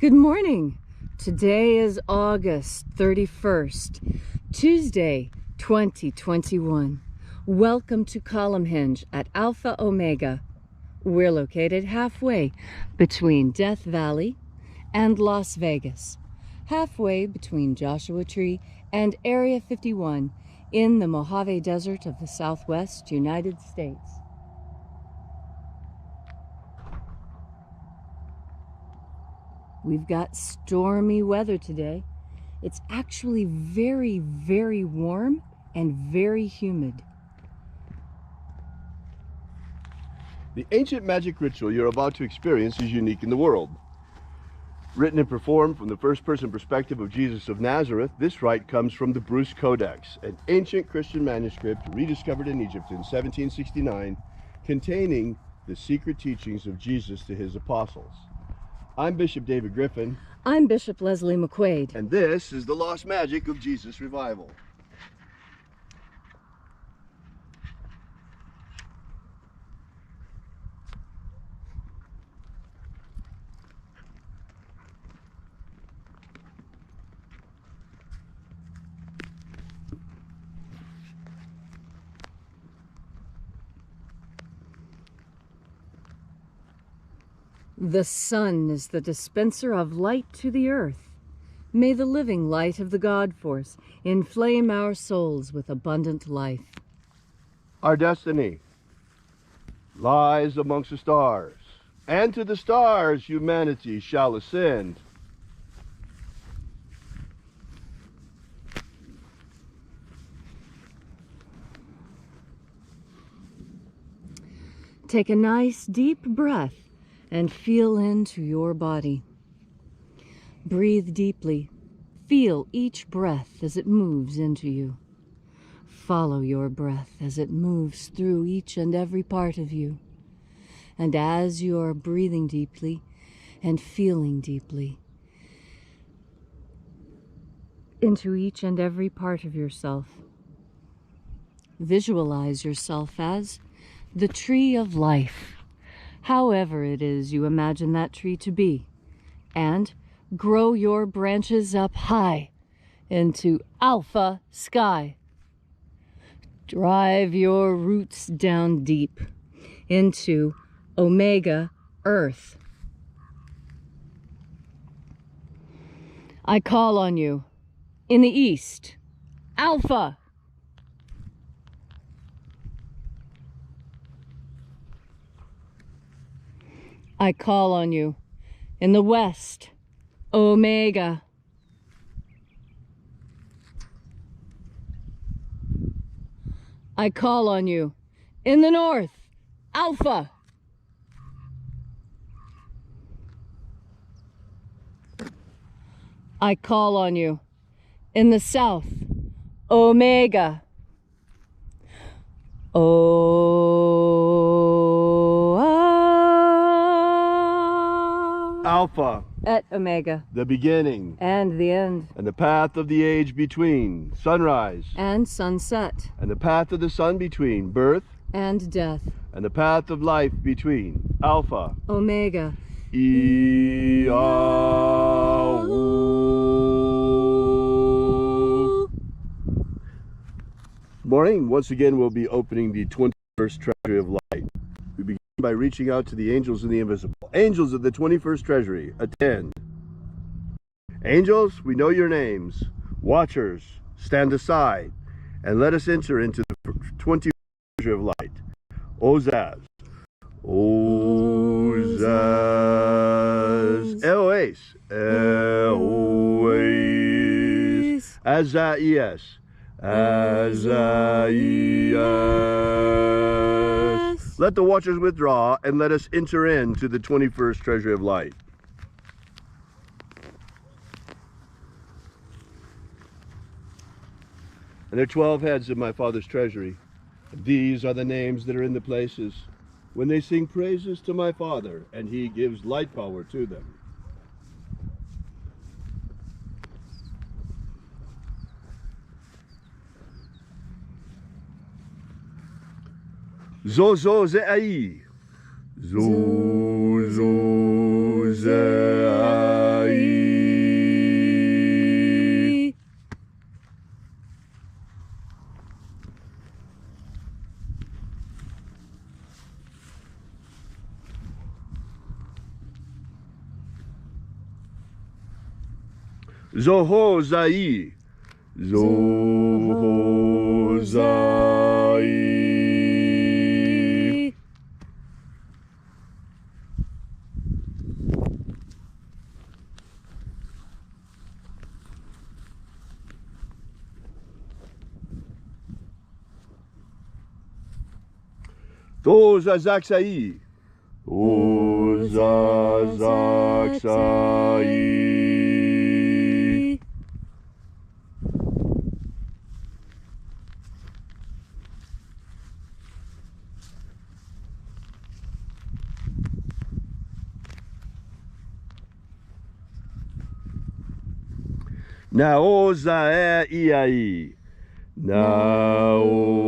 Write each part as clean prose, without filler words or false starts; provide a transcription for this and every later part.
Good morning. Today is August 31st, Tuesday, 2021. Welcome to Column Hinge at Alpha Omega. We're located halfway between Death Valley and Las Vegas, halfway between Joshua Tree and Area 51 in the Mojave Desert of the Southwest United States. We've got stormy weather today. It's actually very, very warm and very humid. The ancient magic ritual you're about to experience is unique in the world. Written and performed from the first-person perspective of Jesus of Nazareth, this rite comes from the Bruce Codex, an ancient Christian manuscript rediscovered in Egypt in 1769, containing the secret teachings of Jesus to his apostles. I'm Bishop David Griffin. I'm Bishop Leslie McQuade. And this is the Lost Magic of Jesus Revival. The sun is the dispenser of light to the earth. May the living light of the God Force inflame our souls with abundant life. Our destiny lies amongst the stars, and to the stars humanity shall ascend. Take a nice deep breath and feel into your body. Breathe deeply. Feel each breath as it moves into you. Follow your breath as it moves through each and every part of you. And as you are breathing deeply and feeling deeply into each and every part of yourself, visualize yourself as the tree of life, however it is you imagine that tree to be, and grow your branches up high into alpha sky. Drive your roots down deep into omega earth. I call on you in the east, alpha. I call on you in the west, omega. I call on you in the north, alpha. I call on you in the south, omega. Alpha, Et omega, the beginning, and the end, and the path of the age between sunrise, and sunset, and the path of the sun between birth, and death, and the path of life between Alpha, omega. Morning. Once again, we'll be opening the 21st Treasury of Light. We begin by reaching out to the angels in the invisible. Angels of the 21st Treasury, attend. Angels, we know your names. Watchers, stand aside, and let us enter into the 21st Treasury of Light. Ozaz. Ozaz. Eloes. Eloes. Azaias. Azaias. Let the watchers withdraw and let us enter into the 21st Treasury of Light. And there are 12 heads of my Father's treasury. These are the names that are in the places when they sing praises to my Father, and he gives light power to them. Zozo Ze'ai. Zozo Ze'ai. Zohozai. Zohozai. Tozazaksai. Tozazaksai. Naozaeiai. Naozaeiai.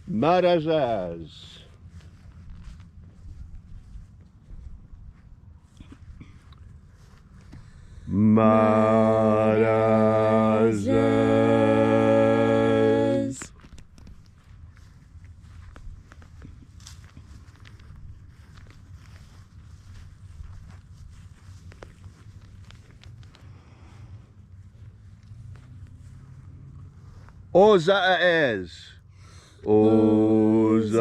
Marazaz. Marazaz. Ozaez. Ozaez.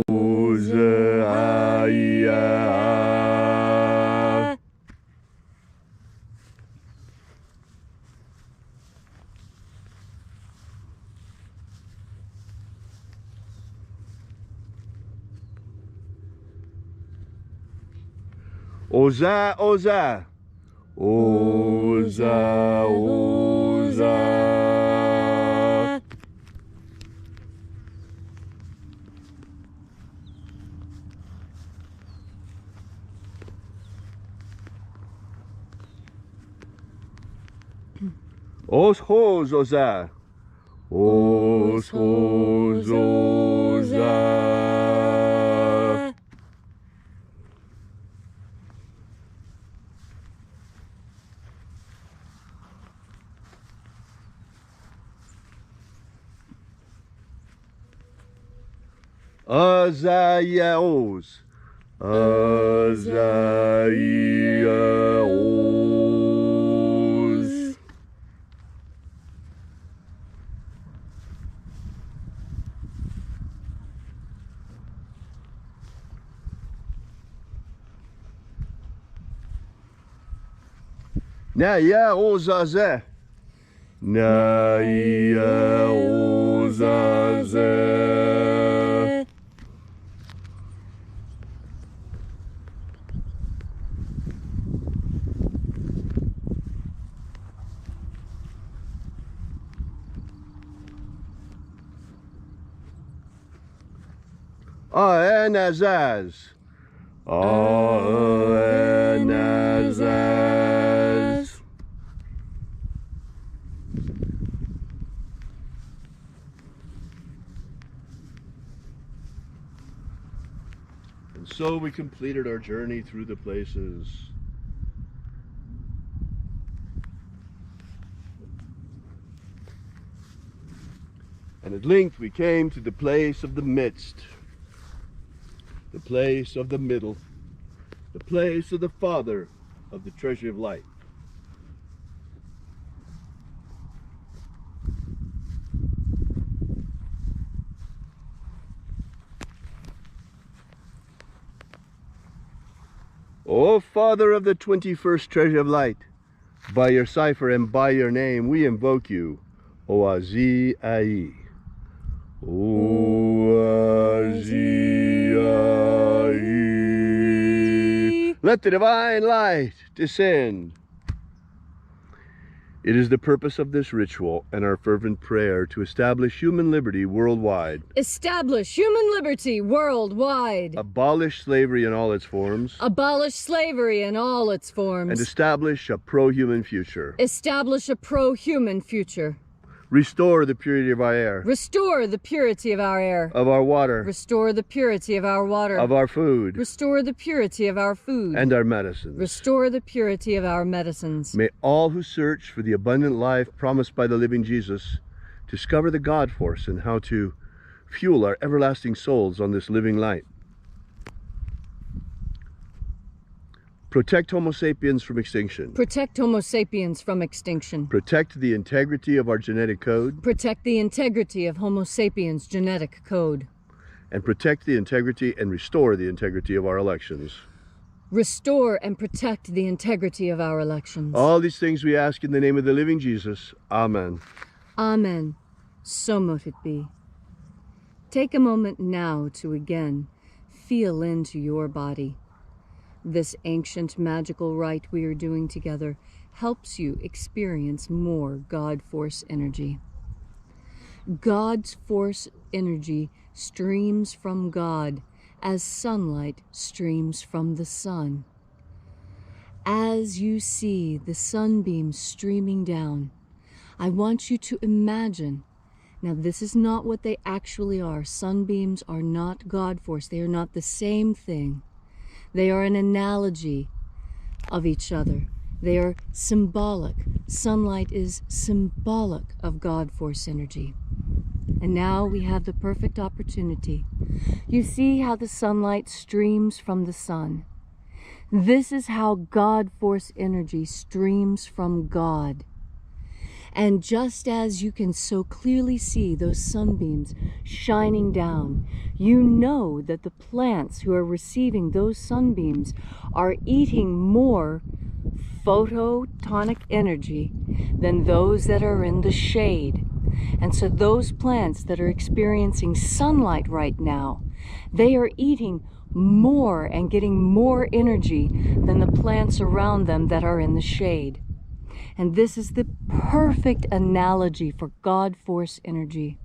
Ozaia. Oza, Oza. Oza, Oza. Os-hos, Oza. Os-hos, Oza. Azaiaos. Azaiaos. Naya ozaze. Naya ozaze. Aenazaz. Aenazaz. And so we completed our journey through the places. And at length we came to the place of the midst. The place of the middle, the place of the Father of the treasure of light. O Father of the 21st treasure of light, by your cipher and by your name we invoke you, Oazi Ai. Oazi. Let the divine light descend. It is the purpose of this ritual and our fervent prayer to establish human liberty worldwide. Establish human liberty worldwide. Abolish slavery in all its forms. Abolish slavery in all its forms. And establish a pro-human future. Establish a pro-human future. Restore the purity of our air. Restore the purity of our air. Of our water. Restore the purity of our water. Of our food. Restore the purity of our food. And our medicines. Restore the purity of our medicines. May all who search for the abundant life promised by the living Jesus discover the God force and how to fuel our everlasting souls on this living light. Protect Homo sapiens from extinction. Protect Homo sapiens from extinction. Protect the integrity of our genetic code. Protect the integrity of Homo sapiens' genetic code. And protect the integrity and restore the integrity of our elections. Restore and protect the integrity of our elections. All these things we ask in the name of the living Jesus. Amen. Amen. So mote it be. Take a moment now to again feel into your body. This ancient magical rite we are doing together helps you experience more God Force energy. God's Force energy streams from God as sunlight streams from the sun. As you see the sunbeams streaming down, I want you to imagine. Now, this is not what they actually are. Sunbeams are not God Force. They are not the same thing. They are an analogy of each other. They are symbolic. Sunlight is symbolic of God Force energy. And now we have the perfect opportunity. You see how the sunlight streams from the sun. This is how God Force energy streams from God. And just as you can so clearly see those sunbeams shining down, you know that the plants who are receiving those sunbeams are eating more photonic energy than those that are in the shade. And so those plants that are experiencing sunlight right now, they are eating more and getting more energy than the plants around them that are in the shade. And this is the perfect analogy for God Force energy.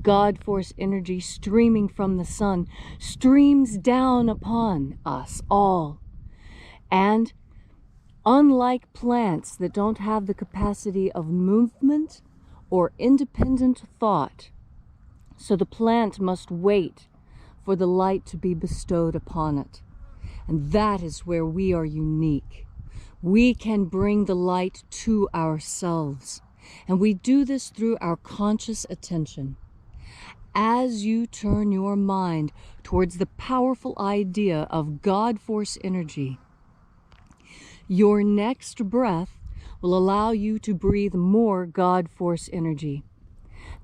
God Force energy streaming from the sun streams down upon us all. And unlike plants that don't have the capacity of movement or independent thought, so the plant must wait for the light to be bestowed upon it. And that is where we are unique. We can bring the light to ourselves, and we do this through our conscious attention. As you turn your mind towards the powerful idea of God Force energy, your next breath will allow you to breathe more God Force energy.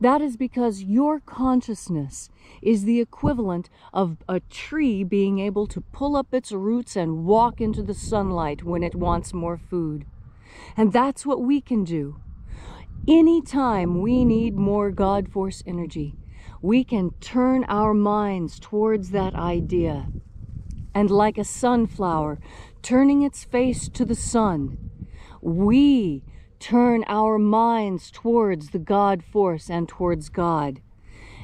That is because your consciousness is the equivalent of a tree being able to pull up its roots and walk into the sunlight when it wants more food. And that's what we can do. Anytime we need more God Force energy, we can turn our minds towards that idea. And like a sunflower turning its face to the sun, we turn our minds towards the God Force and towards God.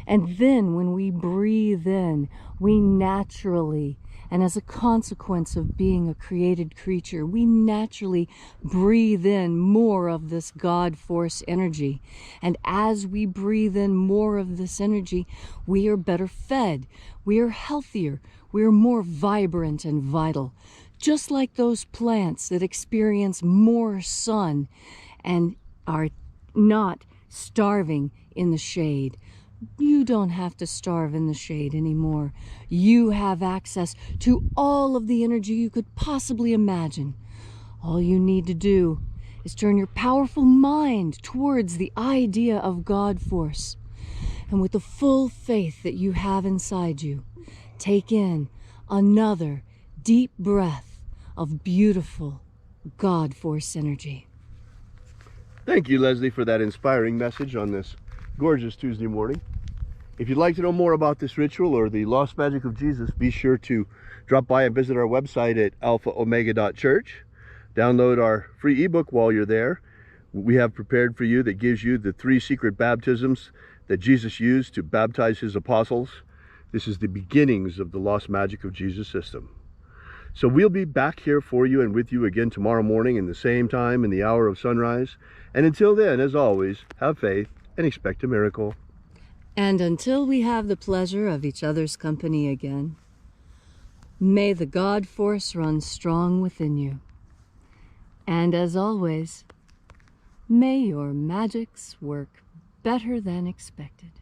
And then when we breathe in, we naturally, and as a consequence of being a created creature, we naturally breathe in more of this God Force energy. And as we breathe in more of this energy, we are better fed, we are healthier, we are more vibrant and vital. Just like those plants that experience more sun and are not starving in the shade. You don't have to starve in the shade anymore. You have access to all of the energy you could possibly imagine. All you need to do is turn your powerful mind towards the idea of God Force. And with the full faith that you have inside you, take in another deep breath of beautiful God Force energy. Thank you, Leslie, for that inspiring message on this gorgeous Tuesday morning. If you'd like to know more about this ritual or the lost magic of Jesus, be sure to drop by and visit our website at alphaomega.church. Download our free ebook while you're there. We have prepared for you that gives you the 3 secret baptisms that Jesus used to baptize his apostles. This is the beginnings of the lost magic of Jesus system. So we'll be back here for you and with you again tomorrow morning in the same time in the hour of sunrise. And until then, as always, have faith and expect a miracle. And until we have the pleasure of each other's company again, may the God force run strong within you. And as always, may your magics work better than expected.